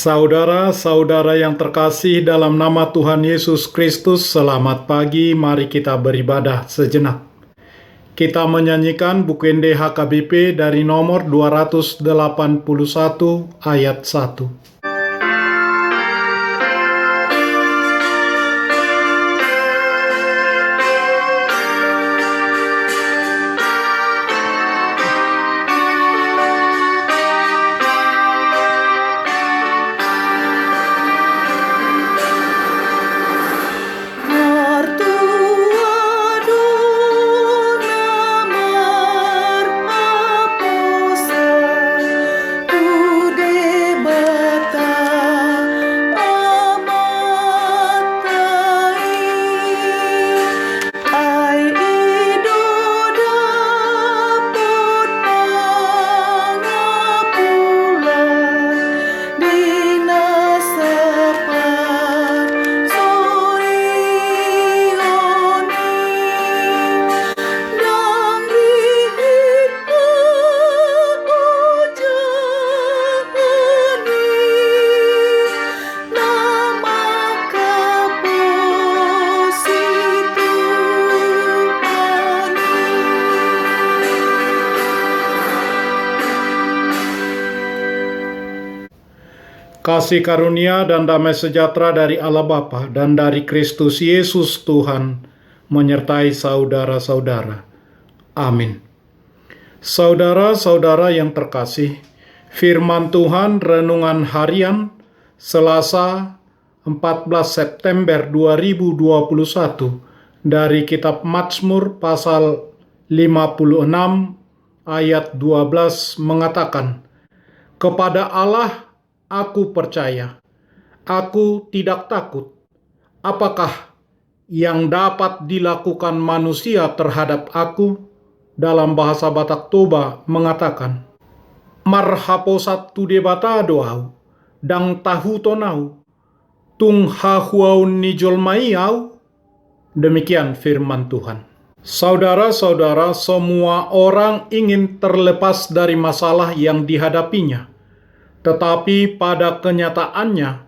Saudara-saudara yang terkasih dalam nama Tuhan Yesus Kristus, selamat pagi, mari kita beribadah sejenak. Kita menyanyikan buku HKBP dari nomor 281 ayat 1. Kasih karunia dan damai sejahtera dari Allah Bapa dan dari Kristus Yesus Tuhan menyertai saudara-saudara. Amin. Saudara-saudara yang terkasih, firman Tuhan renungan harian Selasa 14 September 2021 dari kitab Mazmur pasal 56 ayat 12 mengatakan, "Kepada Allah aku percaya, aku tidak takut. Apakah yang dapat dilakukan manusia terhadap aku?" Dalam bahasa Batak Toba mengatakan, "Marhaposat tu debata doau, dang tahu tonau, tung hahuaun nijolmai au." Demikian firman Tuhan. Saudara-saudara, semua orang ingin terlepas dari masalah yang dihadapinya. Tetapi pada kenyataannya,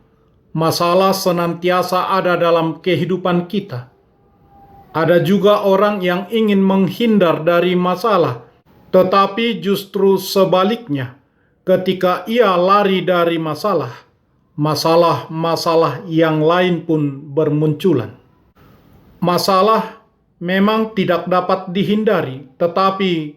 masalah senantiasa ada dalam kehidupan kita. Ada juga orang yang ingin menghindar dari masalah, tetapi justru sebaliknya, ketika ia lari dari masalah, masalah-masalah yang lain pun bermunculan. Masalah memang tidak dapat dihindari, tetapi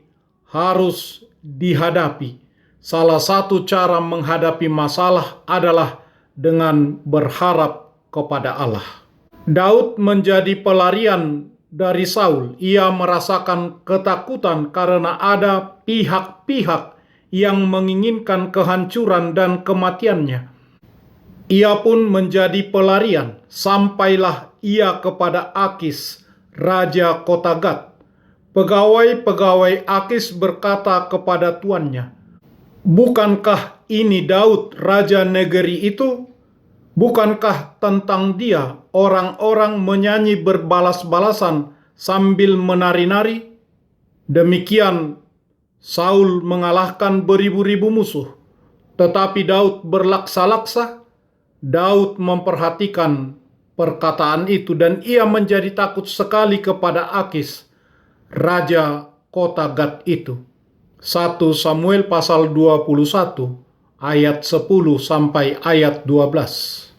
harus dihadapi. Salah satu cara menghadapi masalah adalah dengan berharap kepada Allah. Daud menjadi pelarian dari Saul. Ia merasakan ketakutan karena ada pihak-pihak yang menginginkan kehancuran dan kematiannya. Ia pun menjadi pelarian, sampailah ia kepada Akis, raja kota Gat. Pegawai-pegawai Akis berkata kepada tuannya, "Bukankah ini Daud, raja negeri itu? Bukankah tentang dia orang-orang menyanyi berbalas-balasan sambil menari-nari?" Demikian Saul mengalahkan beribu-ribu musuh, tetapi Daud berlaksa-laksa. Daud memperhatikan perkataan itu dan ia menjadi takut sekali kepada Akis, raja kota Gat itu. 1 Samuel pasal 21 ayat 10 sampai ayat 12.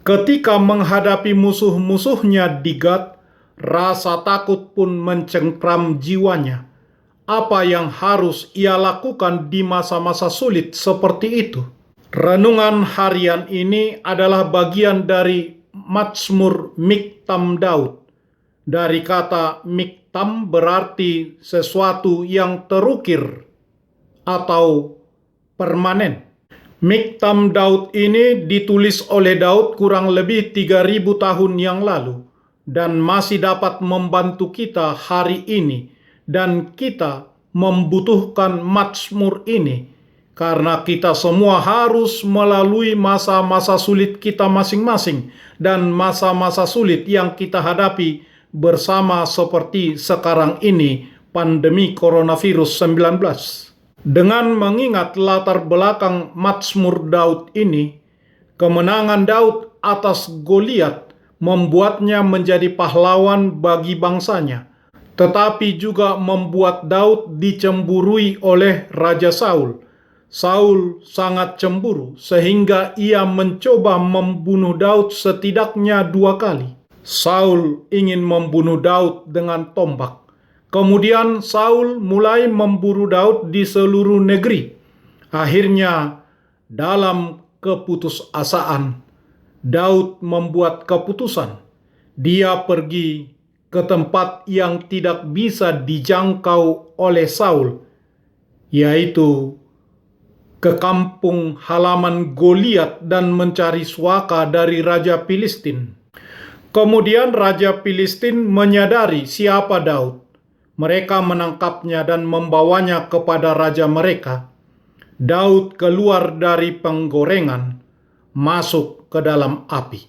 Ketika menghadapi musuh-musuhnya di Gat, rasa takut pun mencengkram jiwanya. Apa yang harus ia lakukan di masa-masa sulit seperti itu? Renungan harian ini adalah bagian dari Mazmur Miktam Daud. Dari kata miktam berarti sesuatu yang terukir atau permanen. Miktam Daud ini ditulis oleh Daud kurang lebih 3000 tahun yang lalu dan masih dapat membantu kita hari ini, dan kita membutuhkan Mazmur ini karena kita semua harus melalui masa-masa sulit kita masing-masing dan masa-masa sulit yang kita hadapi bersama seperti sekarang ini, pandemi coronavirus 19. Dengan mengingat latar belakang Mazmur Daud ini, Kemenangan Daud atas Goliat membuatnya menjadi pahlawan bagi bangsanya, tetapi juga membuat Daud dicemburui oleh Raja Saul. Saul sangat cemburu sehingga ia mencoba membunuh Daud setidaknya 2 kali. Saul ingin membunuh Daud dengan tombak. Kemudian Saul mulai memburu Daud di seluruh negeri. Akhirnya, dalam keputusasaan, Daud membuat keputusan. Dia pergi ke tempat yang tidak bisa dijangkau oleh Saul, yaitu ke kampung halaman Goliat dan mencari suaka dari Raja Filistin. Kemudian Raja Filistin menyadari siapa Daud. Mereka menangkapnya dan membawanya kepada raja mereka. Daud keluar dari penggorengan, masuk ke dalam api.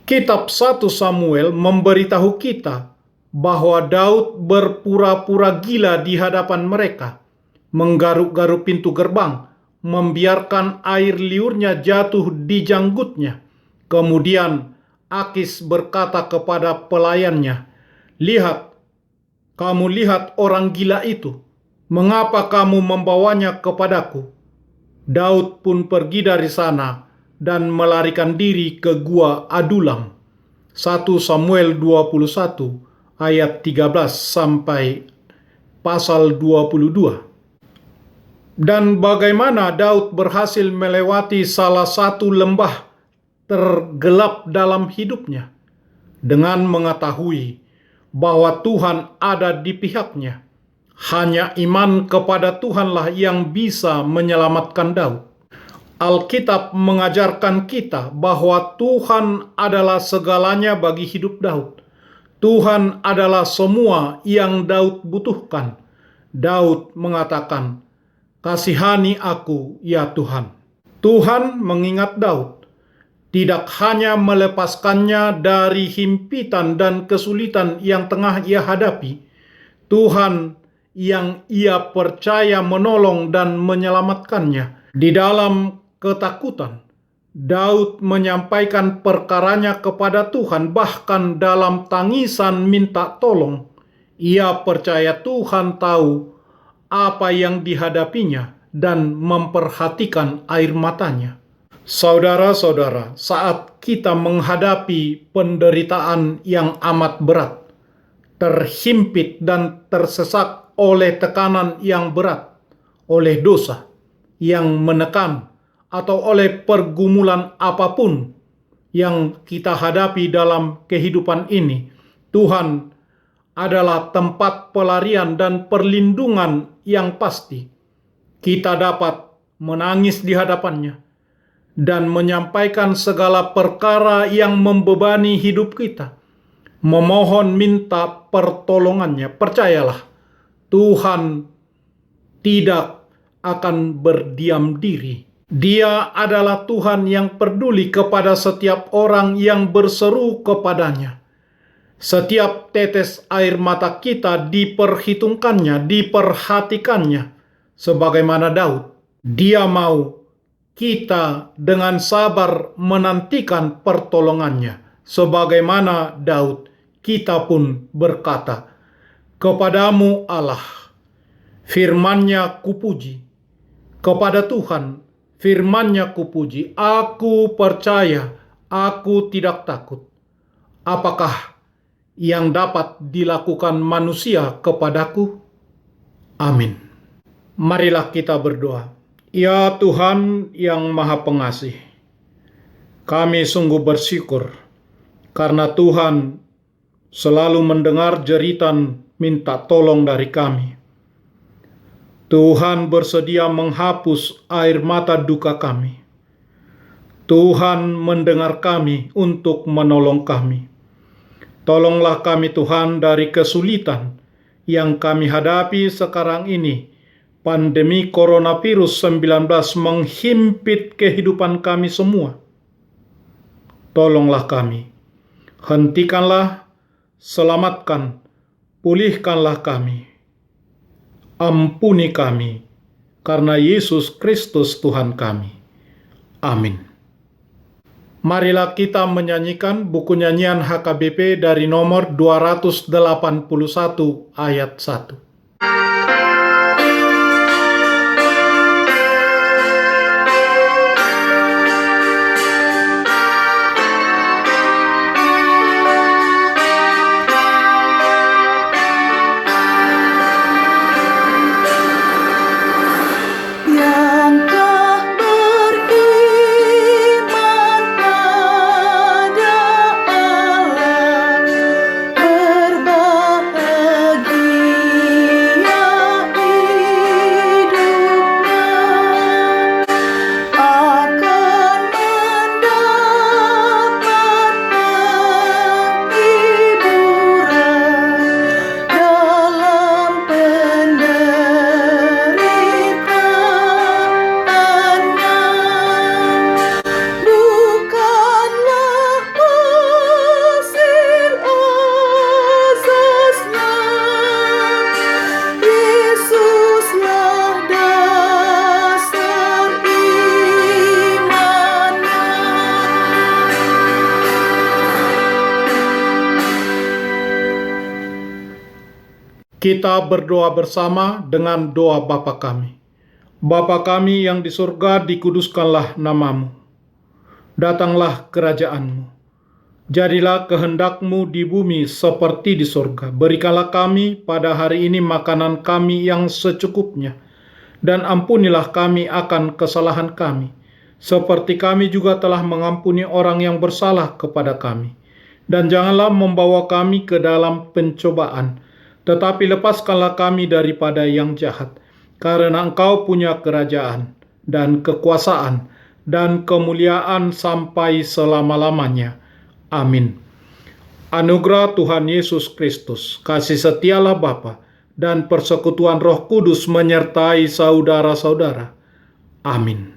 Kitab 1 Samuel memberitahu kita bahwa Daud berpura-pura gila di hadapan mereka, menggaruk-garuk pintu gerbang, membiarkan air liurnya jatuh di janggutnya. Kemudian Akis berkata kepada pelayannya, "Lihat, kamu lihat orang gila itu. Mengapa kamu membawanya kepadaku?" Daud pun pergi dari sana dan melarikan diri ke Gua Adulam. 1 Samuel 21 ayat 13 sampai pasal 22. Dan bagaimana Daud berhasil melewati salah satu lembah tergelap dalam hidupnya dengan mengetahui bahwa Tuhan ada di pihaknya. Hanya iman kepada Tuhanlah yang bisa menyelamatkan Daud. Alkitab mengajarkan kita bahwa Tuhan adalah segalanya bagi hidup Daud. Tuhan adalah semua yang Daud butuhkan. Daud mengatakan, "Kasihani aku, ya Tuhan." Tuhan mengingat Daud, tidak hanya melepaskannya dari himpitan dan kesulitan yang tengah ia hadapi. Tuhan yang ia percaya menolong dan menyelamatkannya. Di dalam ketakutan, Daud menyampaikan perkaranya kepada Tuhan, bahkan dalam tangisan minta tolong. Ia percaya Tuhan tahu apa yang dihadapinya dan memperhatikan air matanya. Saudara-saudara, saat kita menghadapi penderitaan yang amat berat, terhimpit dan tersesak oleh tekanan yang berat, oleh dosa yang menekan, atau oleh pergumulan apapun yang kita hadapi dalam kehidupan ini, Tuhan adalah tempat pelarian dan perlindungan yang pasti. Kita dapat menangis di hadapannya dan menyampaikan segala perkara yang membebani hidup kita, memohon minta pertolongannya. Percayalah, Tuhan tidak akan berdiam diri. Dia adalah Tuhan yang peduli kepada setiap orang yang berseru kepadanya. Setiap tetes air mata kita diperhitungkannya, diperhatikannya. Sebagaimana Daud, dia mau kita dengan sabar menantikan pertolongannya. Sebagaimana Daud, kita pun berkata, "Kepadamu Allah, firman-Nya kupuji." Kepada Tuhan, firman-Nya kupuji. Aku percaya, aku tidak takut. Apakah yang dapat dilakukan manusia kepadaku? Amin. Marilah kita berdoa. Ya Tuhan yang Maha Pengasih, kami sungguh bersyukur karena Tuhan selalu mendengar jeritan minta tolong dari kami. Tuhan bersedia menghapus air mata duka kami. Tuhan mendengar kami untuk menolong kami. Tolonglah kami Tuhan dari kesulitan yang kami hadapi sekarang ini. Pandemi coronavirus 19 menghimpit kehidupan kami semua. Tolonglah kami. Hentikanlah, selamatkan, pulihkanlah kami. Ampuni kami, karena Yesus Kristus Tuhan kami. Amin. Marilah kita menyanyikan buku nyanyian HKBP dari nomor 281 ayat 1. Kita berdoa bersama dengan doa Bapa kami. Bapa kami yang di surga, dikuduskanlah namamu. Datanglah kerajaan-Mu. Jadilah kehendak-Mu di bumi seperti di surga. Berikanlah kami pada hari ini makanan kami yang secukupnya. Dan ampunilah kami akan kesalahan kami, seperti kami juga telah mengampuni orang yang bersalah kepada kami. Dan janganlah membawa kami ke dalam pencobaan, tetapi lepaskanlah kami daripada yang jahat, karena Engkau punya kerajaan, dan kekuasaan, dan kemuliaan sampai selama-lamanya. Amin. Anugerah Tuhan Yesus Kristus, kasih setialah Bapa, dan persekutuan Roh Kudus menyertai saudara-saudara. Amin.